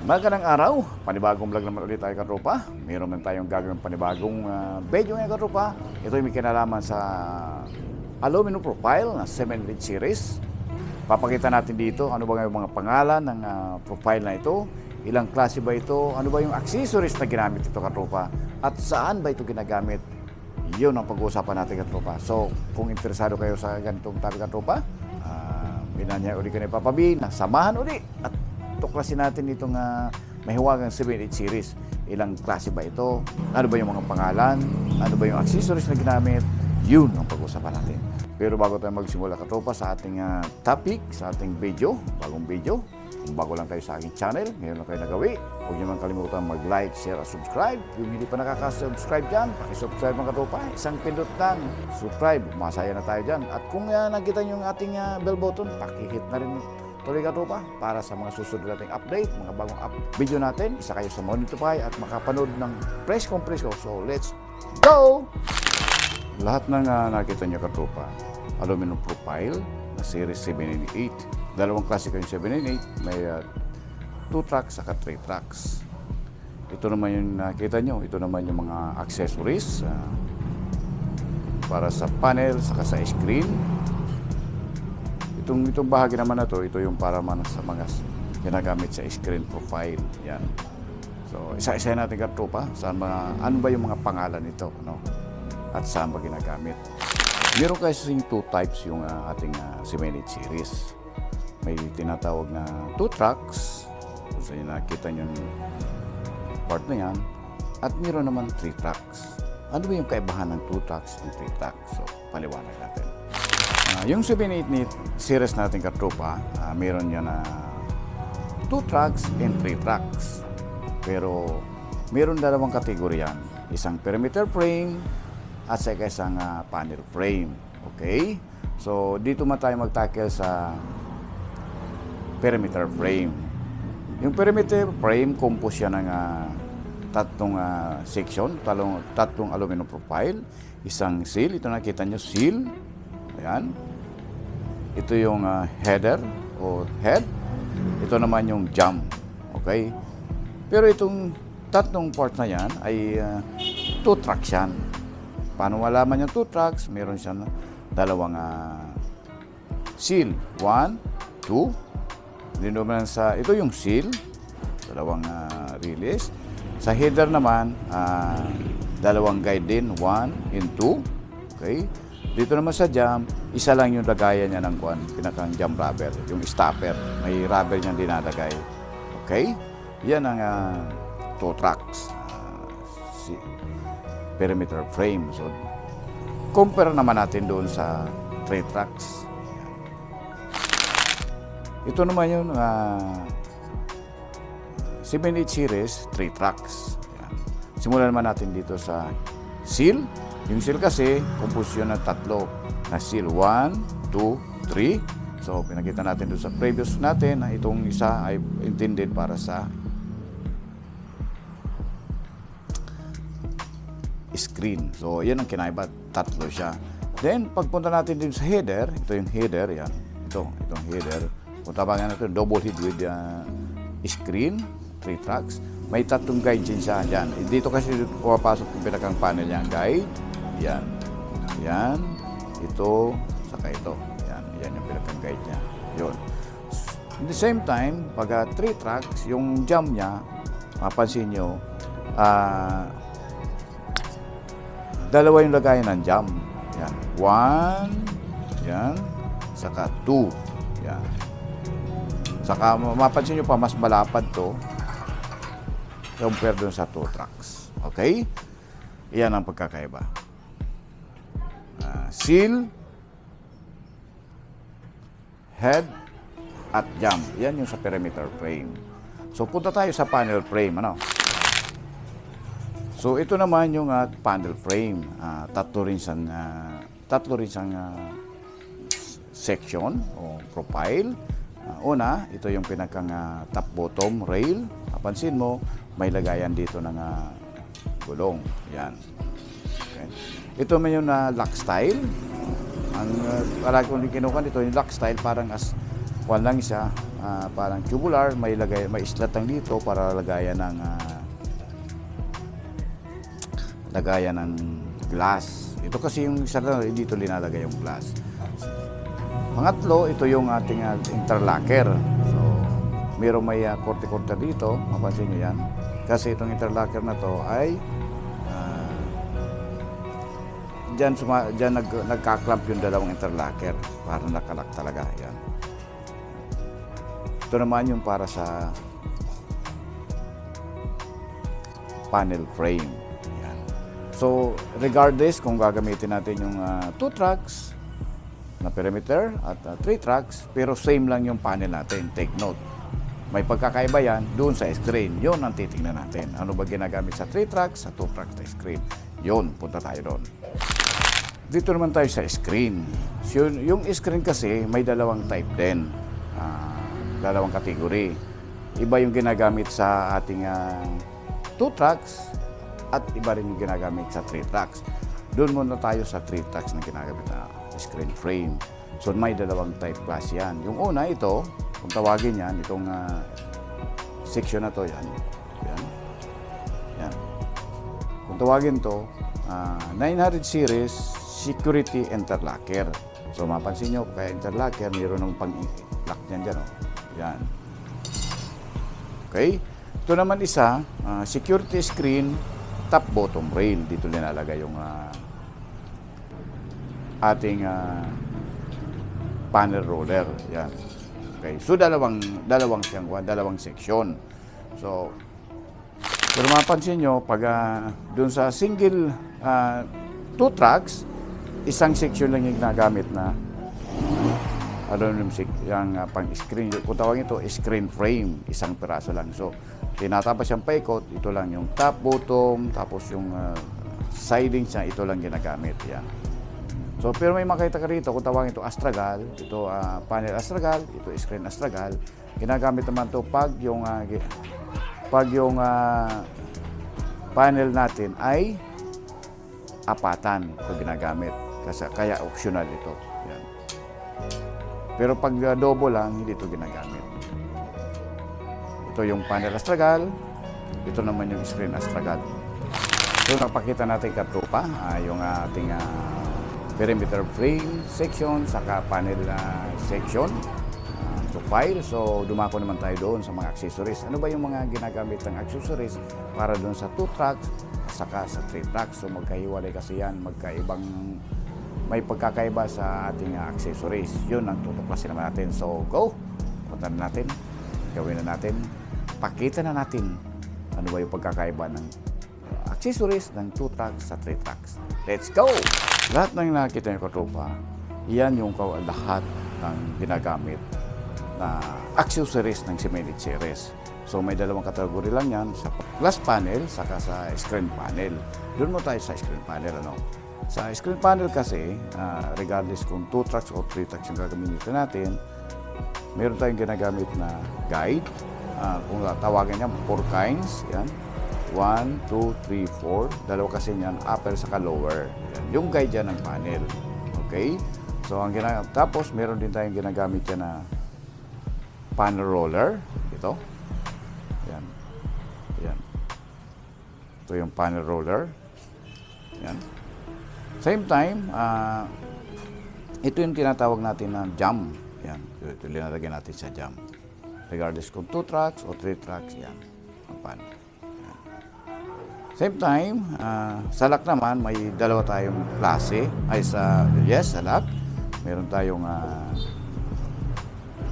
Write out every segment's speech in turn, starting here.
Magandang araw, panibagong vlog naman ulit tayo katropa. Meron man tayong gagawin panibagong video ngayon katropa. Ito ay may kinalaman sa aluminum profile na 7-lead series. Papakita natin dito ano ba yung mga pangalan ng profile na ito, ilang klase ba ito, ano ba yung accessories na ginamit ito katropa, at saan ba ito ginagamit. Yun ang pag-uusapan natin katropa. So kung interesado kayo sa ganitong topic katropa, binanya uli ka na ipapabi na samahan uli at tuklasin natin itong mahiwagang 7-8 series. Ilang klase ba ito? Ano ba yung mga pangalan? Ano ba yung accessories na ginamit? Yun ang pag-usapan natin. Pero bago tayo magsimula katropa sa ating topic, sa ating video, bagong video, kung bago lang tayo sa aking channel, ngayon lang kayo nagawi, huwag niyo naman kalimutan mag-like, share at subscribe. Kung hindi pa nakaka-subscribe dyan, pakisubscribe mga katropa. Isang pindot lang, subscribe, masaya na tayo dyan. At kung nakita niyo yung ating bell button, pakihit na rin tuloy katropa para sa mga susunod nating update, mga bagong video natin. Isa kayo sa Monitopay at makapanood ng press conference ko. So let's go! Lahat ng nakita niyo katropa, aluminum profile na series 798. Dalawang klase ko yung 798, may 2 tracks saka 3 tracks. Ito naman yung nakita nyo, ito naman yung mga accessories para sa panel saka sa screen. Itong bahagi naman na to, ito yung para man sa mga ginagamit sa screen profile. Yan. So isa-isa natin katropa, ano ba yung mga pangalan nito, no? At saan ba ginagamit. Meron kasi 2 types yung ating 7-8 series. May tinatawag na 2 tracks, kung saan nakita nyo yung part na yan, at meron naman 3 tracks. Ano ba yung kaibahan ng 2 tracks and 3 tracks? So, paliwanag natin. Yung 7-8 series natin katropa, meron yan na 2 tracks and 3 tracks. Pero, meron dalawang kategorya yan. Isang perimeter frame at saka isang panel frame. Okay? So, dito man tayo mag-tackle sa perimeter frame. Yung perimeter frame, compose yan ng tatlong section, tatlong aluminum profile, isang seal, ito nakita nyo, seal, ayan. Ito yung header o head, ito naman yung jump, okay. Pero itong tatlong parts na yan ay 2 tracks yan. Paano malaman yung 2 tracks? Meron siyang dalawang seal, 1, 2. Ito yung seal, dalawang release. Sa header naman, dalawang guide din, 1 and 2. Okay? Dito naman sa jump, isa lang yung lagayan niya ng pinakang jump rubber, yung stopper. May rubber niyang dinalagay. Okay? Yan ang 2 tracks. Perimeter frame. So, compare naman natin doon sa 3 tracks. Ito naman yung 7-8 series, 3 tracks. Yan. Simulan naman natin dito sa seal. Yung seal kasi, composition ng 3 na seal. 1, 2, 3. So, pinakita natin doon sa previous natin na itong isa ay intended para sa screen. So, yan ang kinaiba. 3 siya. Then, pagpunta natin din sa header, ito yung header, yan. Itong header. Kung tabangan natin, double head with screen, 3 tracks. May 3 guide din siya dyan. Dito kasi pumapasok yung pinakang panel niya. Guide, yan. Yan, ito, saka ito. Yan, yan yung pinakang guide niya. Yun. At the same time, pag 3 tracks, yung jump niya, mapansin nyo, dalawa yung lagayan ng jump. Yan. 1, yan, saka 2. Yan. Saka mapansin nyo pa, mas malapad to compare dun sa 2 tracks. Okay? Iyan ang pagkakaiba. Seal, head, at jump. Yan yung sa perimeter frame. So, punta tayo sa panel frame. Ano? So, ito naman yung panel frame. Tatlo rin siyang section o profile. Una, ito yung pinakang top-bottom rail. Napansin mo, may lagayan dito ng gulong. Yan. Okay. Ito may yung lock style. Ang palagi kong kinukuha dito, yung lock style parang as Kuwan lang siya, parang tubular, may slot lang dito para lagayan ng glass. Ito kasi yung isa lang, dito linalagay yung glass. Pangatlo, ito yung ating interlocker. So, mayroong may korte-korte dito, mapansin nyo yan. Kasi itong interlocker na to ay dyan nagka-clamp yung dalawang interlocker para nakalak talaga. Yan. Ito naman yung para sa panel frame. Yan. So, regardless kung gagamitin natin yung 2 tracks na perimeter at 3 tracks, pero same lang yung panel natin. Take note. May pagkakaiba yan doon sa screen. Yun ang titingnan natin. Ano ba ginagamit sa 3 tracks, sa 2 tracks na screen. Yun, punta tayo doon. Dito naman tayo sa screen. So, yung screen kasi may dalawang type din. Dalawang category. Iba yung ginagamit sa ating 2 tracks at iba rin yung ginagamit sa 3 tracks. Doon muna tayo sa 3 tracks na ginagamit na screen frame. So may dalawang type class yan. Yung una ito, kung tawagin yan, itong section na to, yan. Yan. Kung tawagin to, 900 series security interlocker. So mapansin nyo, kaya interlocker, mayroon ng pang-lock dyan, oh. Yan. Okay? Ito naman isa, security screen, top bottom rail. Dito linalagay yung ating panel roller. Yan. Okay. So dalawang section. So pero mapansin nyo, pag doon sa single 2 tracks, isang section lang yung ginagamit na yung pang-screen. Kung tawagin ito, screen frame. Isang piraso lang. So, tinatapas siyang paikot. Ito lang yung top, bottom, tapos yung siding siya. Ito lang ginagamit. Yan. So, pero may makita ka rito, kung tawagin ito astragal, ito panel astragal, ito screen astragal. Ginagamit naman ito pag yung panel natin ay apatan. Ito ginagamit. Kasi, kaya optional ito. Yan. Pero pag double lang, hindi ito ginagamit. Ito yung panel astragal, ito naman yung screen astragal. So, napakita natin katrupa, yung ating perimeter frame section, saka panel section, profile. So, dumako naman tayo doon sa mga accessories. Ano ba yung mga ginagamit ng accessories para doon sa 2 tracks, saka sa 3 tracks? So, magkahiwalay kasi yan, may pagkakaiba sa ating accessories. Yun ang tutuklasin naman natin. So, go! Punta na natin. Gawin na natin. Pakita na natin ano ba yung pagkakaiba ng accessories ng 2 tracks sa 3 tracks. Let's go! Lahat ng nakikita niyo katropa, iyan yung lahat ng ginagamit na accessories ng Cemented series. So, may dalawang kategory lang yan, sa glass panel, saka sa screen panel. Doon mo tayo sa screen panel, ano? Sa screen panel kasi, regardless kung 2 tracks o 3 tracks yung gagamitin natin, meron tayong ginagamit na guide. Kung tawagin niya, 4 kinds. Yan. 1, 2, 3, 4. Dalawa kasi niyan, upper saka lower. Yan. Yung guide yan ng panel. Okay? So, tapos meron din tayong ginagamit yan na panel roller. Ito. Yan. Yan. Ito yung panel roller. Yan. Same time, ito yung tinatawag natin na jam. Yan. Ito linalagay natin sa jam. Regardless kung 2 tracks o 3 tracks, yan. Ang panel. Yan. Same time, sa lock naman, may dalawa tayong klase. Sa lock. Meron tayong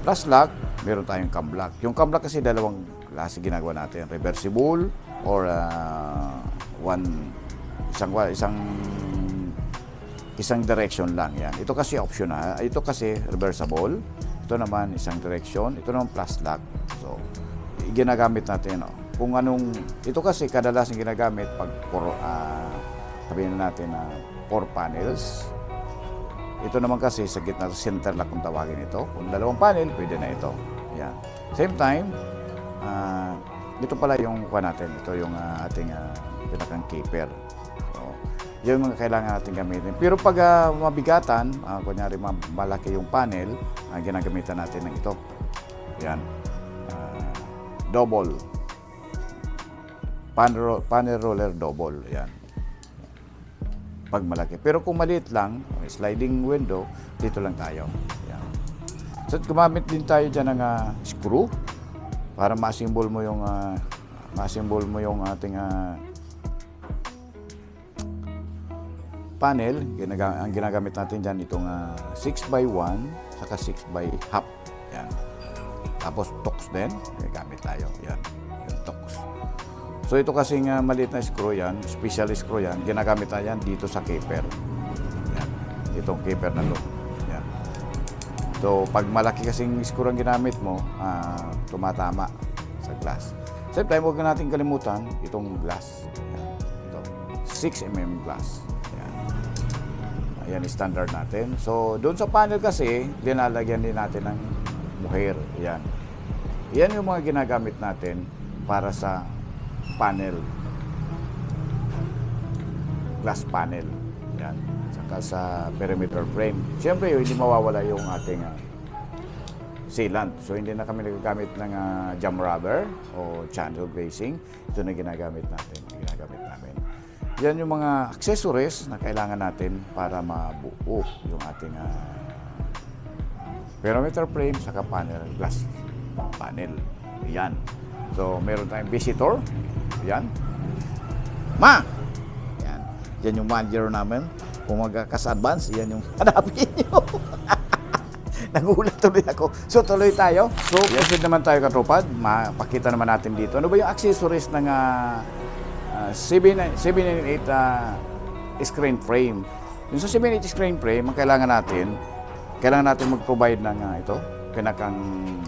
plus lock, meron tayong cam lock. Yung cam lock kasi dalawang klase ginagawa natin. Reversible or isang direction lang yan. Ito kasi optional. Ito kasi reversible. Ito naman isang direction. Ito naman plus lock. So, ginagamit natin. Kung anong, ito kasi kadalasan ginagamit pag sabihin natin na 4 panels. Ito naman kasi sa gitna, center lock kung tawagin ito. Kung dalawang panel, pwede na ito. Yan. Same time, ito pala yung kuha natin. Ito yung ating pinakang keeper. So, Yun yung mga kailangan natin gamitin. Pero pag mabigatan, kunyari malaki yung panel, ginagamitan natin ng ito. Yan. Double. Panel roller double. Yan. Pag malaki. Pero kung maliit lang, sliding window, dito lang tayo. Yan. So, gumamit din tayo dyan ng screw para ma-assemble mo yung ating panel. Ang ginagamit natin dyan itong 6x1 saka 6x1/2. Yan. Tapos tox din, gamit tayo. Yan. Yung tox. So ito kasing maliit na screw yan, special screw yan, ginagamit na yan dito sa caper. Yan. Itong caper na loop. Yan. So pag malaki kasing screw ang ginamit mo, tumatama sa glass. Same time, huwag natin kalimutan itong glass. Yan. Ito. 6mm glass. Yan. Ayan, standard natin. So doon sa panel kasi, linalagyan din natin ng muher. Yan. Yan yung mga ginagamit natin para sa panel, glass panel. Yan. Saka sa perimeter frame. Siyempre, hindi mawawala yung ating sealant. So, hindi na kami nagagamit ng jam rubber o channel glazing. Ito na ginagamit natin. Namin. Yan yung mga accessories na kailangan natin para mabuo yung ating perimeter frame saka panel, glass panel. Yan. So, meron tayong visitor. Yan. Ma! Yan. Yan yung manager namin. Kung magkakas-advance, yan yung hanapin nyo. Nagulat tuloy ako. So, tuloy tayo. So, proceed naman tayo katropad. Mapakita naman natin dito. Ano ba yung accessories ng 798 screen frame? Yung sa 798 screen frame, ang kailangan natin mag-provide ng ito, pinakang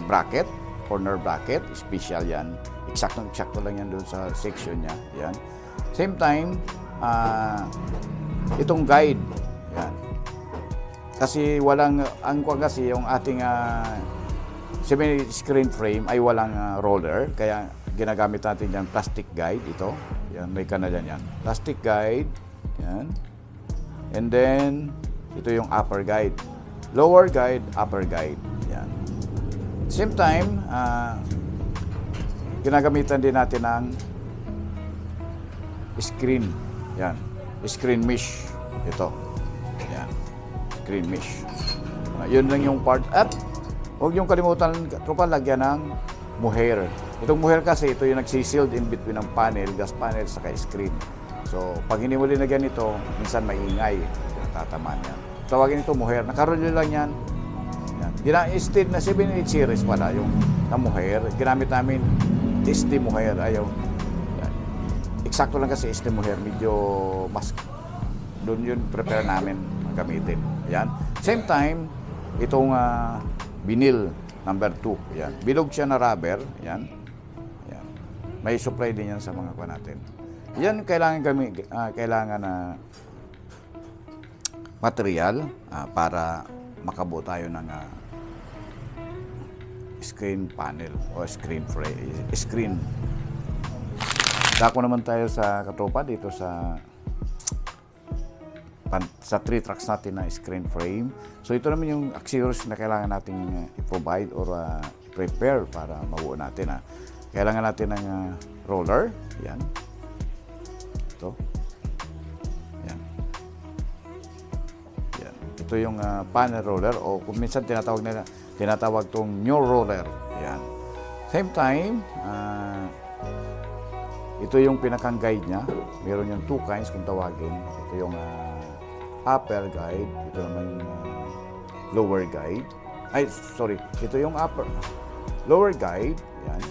bracket, corner bracket, special yan. Eksakto lang yan doon sa section niya. Yan. Same time, itong guide. Yan. Kasi yung ating 7 screen frame ay walang roller. Kaya ginagamit natin yan plastic guide. Ito. Yan, may kanal yan. Plastic guide. Yan. And then, ito yung upper guide. Lower guide, upper guide. Yan. Same time, ginagamitan din natin ng screen. Yan. Screen mesh. Ito. Yan. Screen mesh. Yun lang yung part. At huwag yung kalimutan, tropa, lagyan ng muher. Itong muher kasi, ito yung nagsisild in between ng panel, gas panel, saka screen. So, pag hindi mo linagyan ito, minsan maingay. Tatamaan yan. Tawagin ito muher. Nakarolyo lang yan. Instead na 788 series pala yung na muher. Ginamit namin SD muher. Ayaw. Yan. Eksakto lang kasi SD muher. Medyo mas doon yun prepare namin gamitin. Yan. Same time, itong vinyl number 2. Yan. Bilog siya na rubber. Yan. Yan. May supply din yan sa mga kuha natin. Yan kailangan na material para makabuo tayo ng screen panel o screen frame. Dako naman tayo sa katropa dito sa 3 tracks natin na screen frame. So ito naman yung accessories na kailangan nating i-provide or prepare para mabuo natin. Kailangan natin ng roller. Yan. Ito. Yan. Yan. Ito yung panel roller o kung minsan tinatawag itong new roller. Yan. Same time, ito yung pinakang guide niya. Meron yung 2 kinds kung tawagin. Ito yung upper guide. Ito naman yung lower guide. Ito yung lower guide. Yan.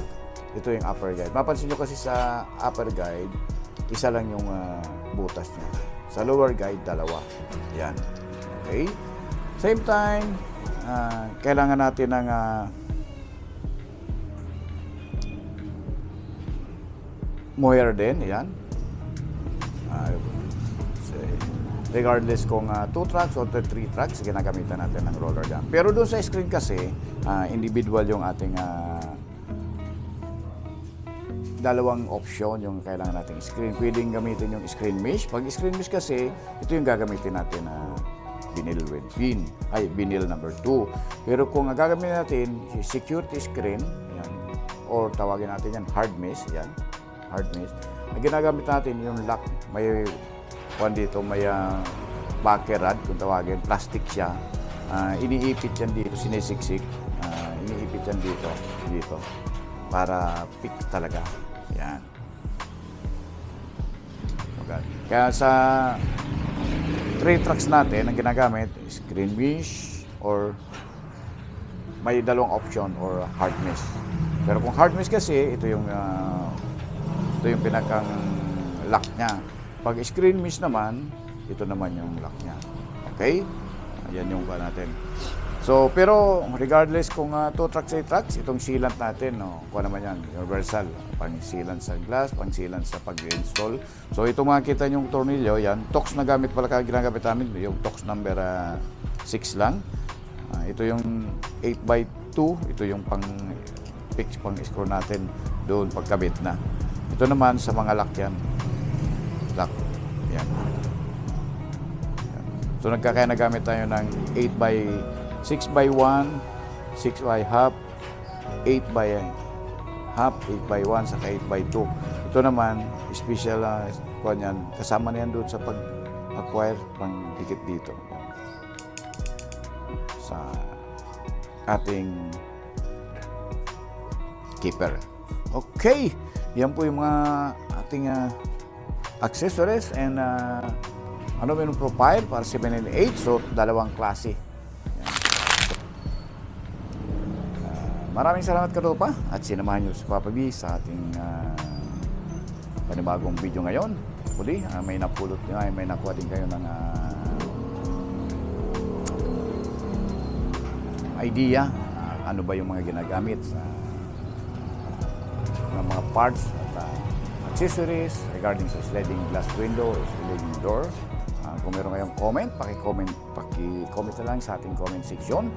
Ito yung upper guide. Mapansin nyo kasi sa upper guide, isa lang yung butas niya. Sa lower guide, 2. Yan. Okay? Same time, kailangan natin ng mohair din. Yan. Regardless kung 2 tracks o 3 tracks, ginagamitan natin ng roller gun. Pero doon sa screen kasi, individual yung ating dalawang option yung kailangan natin screen. Pwedeng gamitin yung screen mesh. Pag screen mesh kasi, ito yung gagamitin natin na vinyl with pin, vinyl number 2. Pero kung ang gagamitin natin, security screen, yan, or tawagin natin yan, hard mesh, yan, hard mesh. Ang ginagamit natin yung lock, may dito, may backer rod, kung tawagin, plastic siya. Iniipit yan dito, sinisiksik, iniipit yan dito, para pick talaga. Yan. Okay. Kaya sa 3 tracks natin, ang ginagamit, screen mesh or may dalawang option or hard mesh. Pero kung hard mesh kasi, ito yung pinakang lock niya. Pag screen mesh naman, ito naman yung lock niya. Okay? Ayan yung natin. So, pero regardless kung 2 tracks, 3 tracks, itong sealant natin, kung naman yan, universal. Pang sealant sa glass, pang sealant sa pag-install. So, ito makikita yung tornilyo, yan. Tox na gamit pala ginagamit namin, yung Tox number 6 lang. Ito yung 8x2, ito yung pang-fix, pang-screw natin doon pagkabit na. Ito naman sa mga lock yan. Lock. Yan. So, kaya nagamit tayo ng 6x1, 6x half, 8x half, 8x1, saka 8x2. Ito naman, special yan, kasama na yan doon sa pag-acquire pang dikit dito. Sa ating keeper. Okay, yan po yung mga ating accessories and aluminum profile para 798. So, dalawang klase. Maraming salamat katropa at sinamahan niyo si Papa B sa ating panibagong video ngayon. Huli, may napulot niyo, may nakuha din kayo ng idea ano ba yung mga ginagamit sa mga parts at accessories regarding sa sliding glass window or sliding door. Kung meron kayong comment, paki-comment na lang sa ating comment section.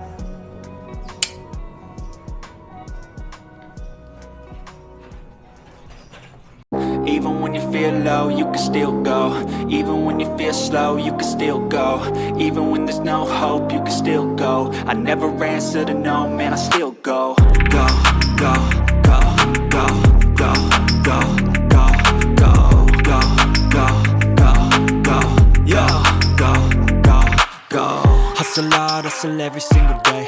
Even when you feel low, you can still go. Even when you feel slow, you can still go. Even when there's no hope, you can still go. I never answer to no, man, I still go. Go, go, go, go, go, go, go, go, go, go, go, go, yeah, go, go, go. Hustle hard, hustle every single day.